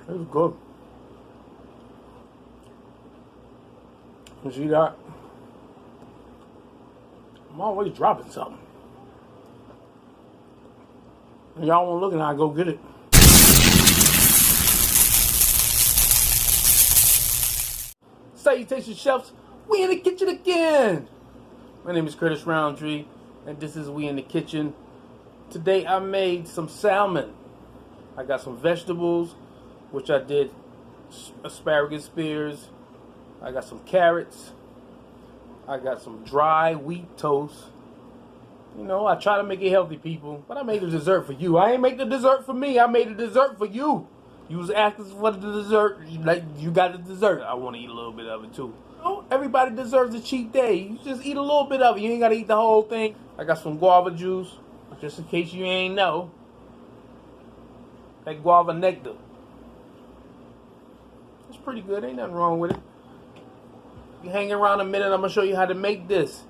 It's good. You see that? I'm always dropping something. Y'all want to look and I go get it. Salutations, chefs. We in the kitchen again. My name is Curtis Roundtree, and this is We in the Kitchen. Today I made some salmon. I got some vegetables, which I did asparagus spears. I got some carrots. I got some dry wheat toast. You know, I try to make it healthy, people, but I made the dessert for you. I ain't make the dessert for me. I made the dessert for you. You was asking for the dessert. You got the dessert. I want to eat a little bit of it, too. You know, everybody deserves a cheat day. You just eat a little bit of it. You ain't got to eat the whole thing. I got some guava juice, just in case you ain't know. That guava nectar. It's pretty good. Ain't nothing wrong with it. You hang around a minute, I'm going to show you how to make this.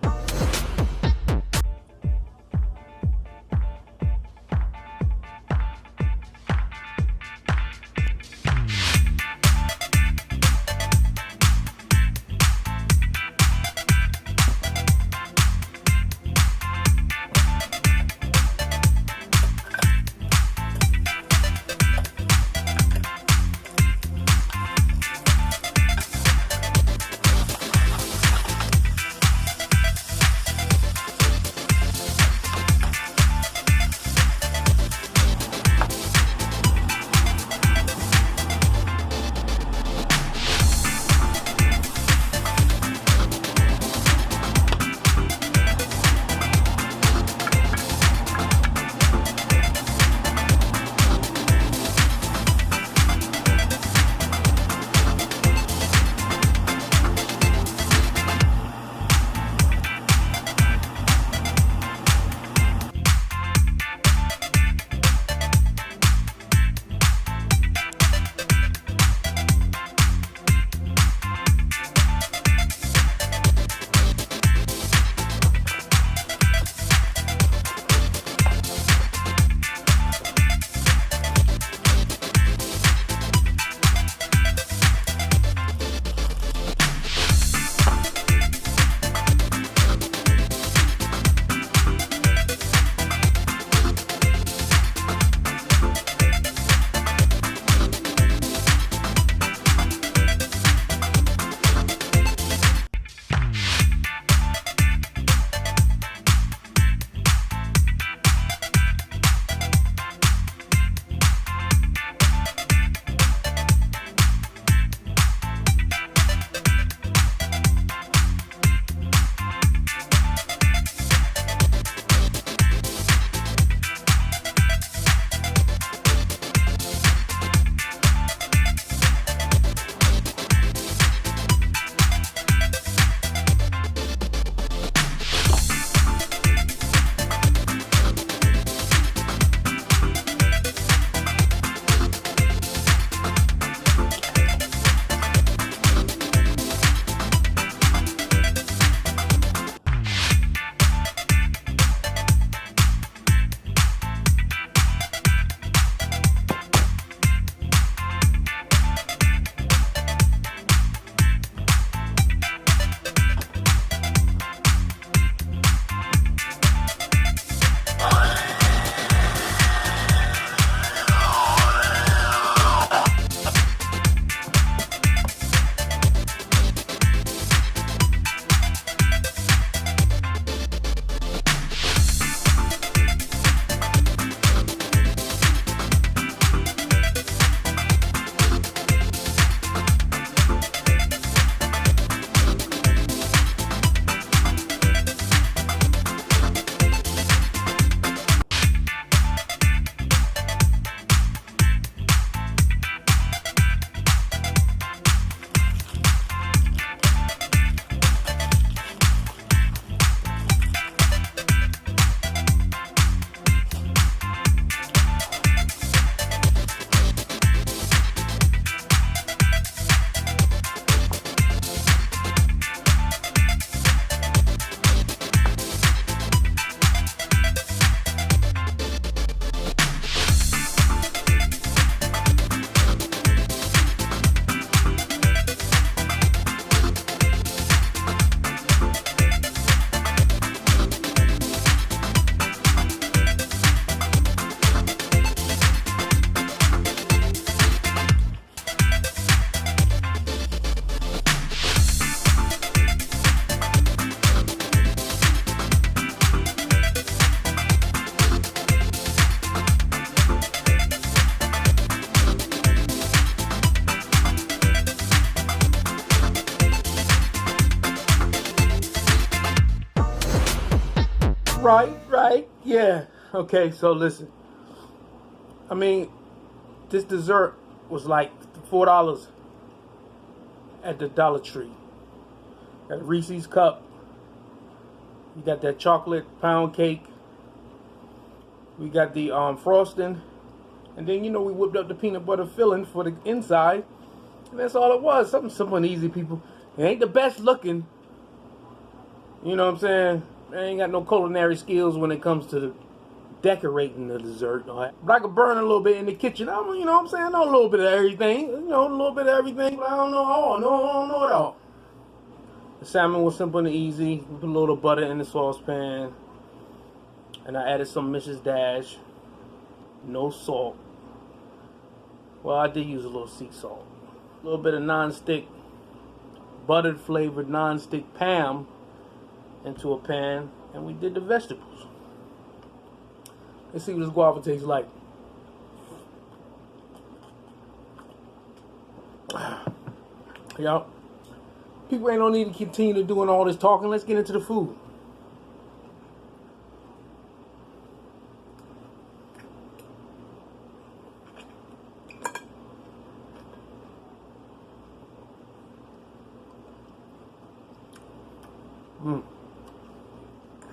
Right, yeah. Okay, so listen. I mean, this dessert was like $4 at the Dollar Tree. Got Reese's cup. You got that chocolate pound cake. We got the frosting. And then, we whipped up the peanut butter filling for the inside. And that's all it was. Something simple and easy, people. It ain't the best looking. You know what I'm saying? I ain't got no culinary skills when it comes to decorating the dessert. But I could burn a little bit in the kitchen. You know what I'm saying? I know a little bit of everything. A little bit of everything, but I don't know all. No, I don't know it all. The salmon was simple and easy. Put a little butter in the saucepan. And I added some Mrs. Dash. No salt. Well, I did use a little sea salt. A little bit of non-stick, buttered flavored non-stick Pam into a pan. And we did the vegetables. Let's see what this guava tastes like. Y'all, people ain't no need to continue to doing all this talking. Let's get into the food.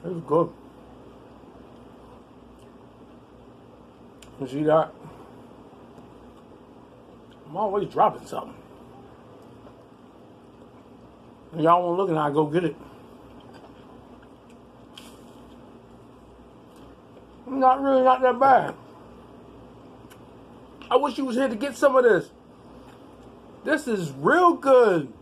This is good. You see that? I'm always dropping something. Y'all want to look and I go get it. Not that bad. I wish you was here to get some of this. This is real good.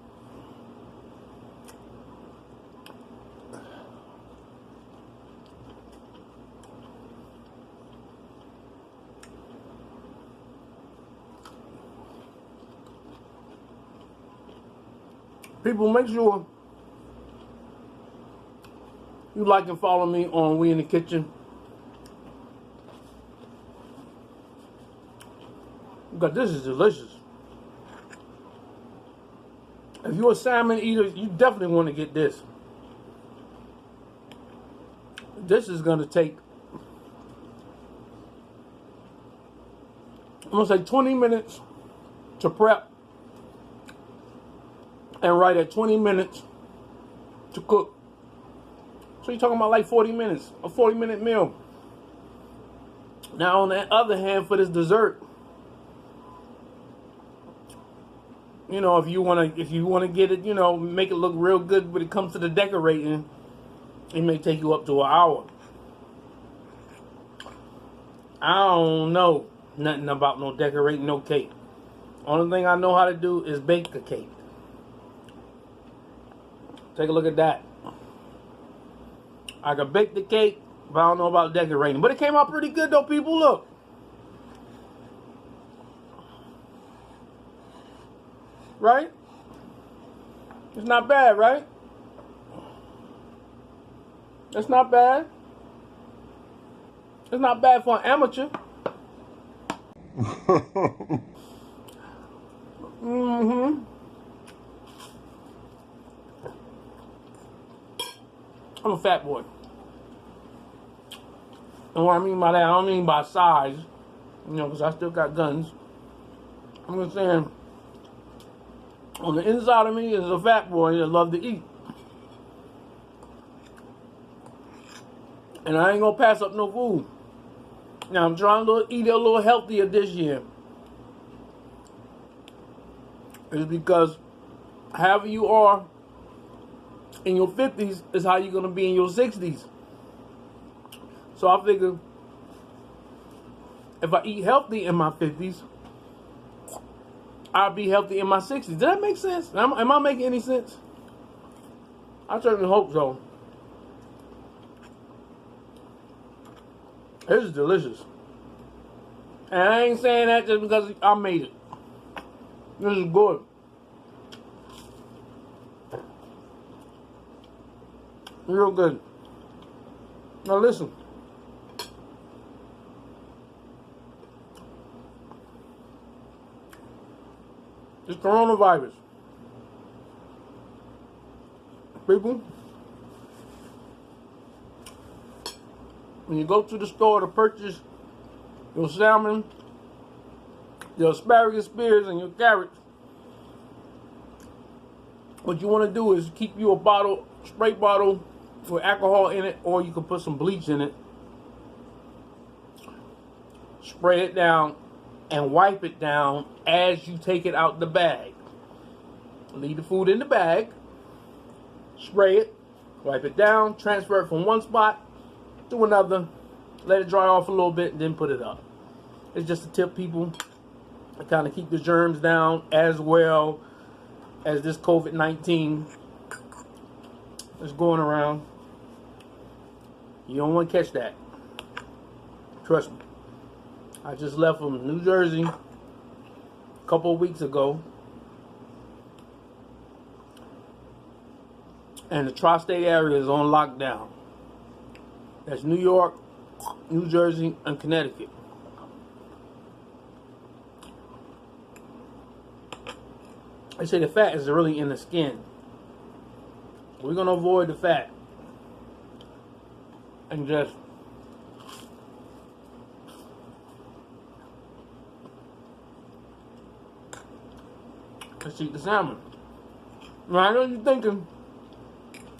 People, make sure you like and follow me on We in the Kitchen. But this is delicious. If you're a salmon eater, you definitely want to get this. This is going to take, I'm going to say 20 minutes to prep. And right at 20 minutes to cook. So you're talking about like 40 minutes, a 40-minute meal. Now on the other hand, for this dessert, if you wanna get it, make it look real good when it comes to the decorating, it may take you up to an hour. I don't know nothing about no decorating no cake. Only thing I know how to do is bake a cake. Take a look at that. I could bake the cake, but I don't know about decorating. But it came out pretty good though, people. Look. Right? It's not bad, right? It's not bad. It's not bad for an amateur. I'm a fat boy. And what I mean by that, I don't mean by size, because I still got guns. I'm just saying, on the inside of me is a fat boy that love to eat. And I ain't gonna pass up no food. Now I'm trying to eat a little healthier this year. It's because however you are in your 50s is how you're going to be in your 60s. So I figure if I eat healthy in my 50s, I'll be healthy in my 60s. Does that make sense? Am I making any sense? I certainly hope so. This is delicious. And I ain't saying that just because I made it. This is good. Real good. Now listen. This coronavirus. People, when you go to the store to purchase your salmon, your asparagus spears, and your carrots, what you want to do is keep you a bottle, spray bottle with alcohol in it, or you can put some bleach in it. Spray it down and wipe it down as you take it out the bag. Leave the food in the bag, spray it, wipe it down, transfer it from one spot to another, let it dry off a little bit, and then put it up. It's just to tip people to kind of keep the germs down, as well as this COVID-19 is going around. You don't want to catch that. Trust me. I just left from New Jersey a couple of weeks ago. And the tri-state area is on lockdown. That's New York, New Jersey, and Connecticut. They say the fat is really in the skin. We're going to avoid the fat. And just let's eat the salmon. Now, I know you're thinking,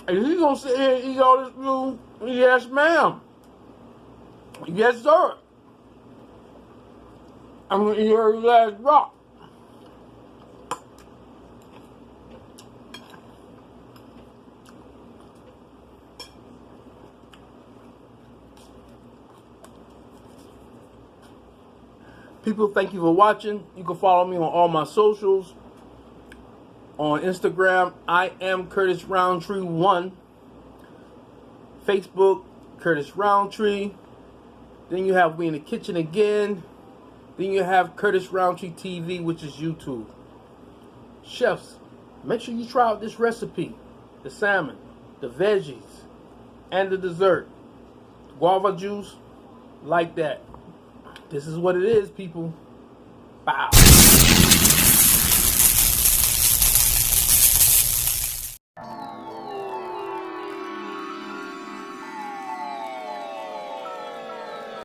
is he going to sit here and eat all this food? Yes, ma'am. Yes, sir. I'm going to eat every last drop. People, thank you for watching. You can follow me on all my socials. On Instagram, I am Curtis Roundtree 1. Facebook, Curtis Roundtree. Then you have We in the Kitchen again. Then you have Curtis Roundtree TV, which is YouTube. Chefs, make sure you try out this recipe. The salmon, the veggies, and the dessert. Guava juice, like that. This is what it is, people. Bow.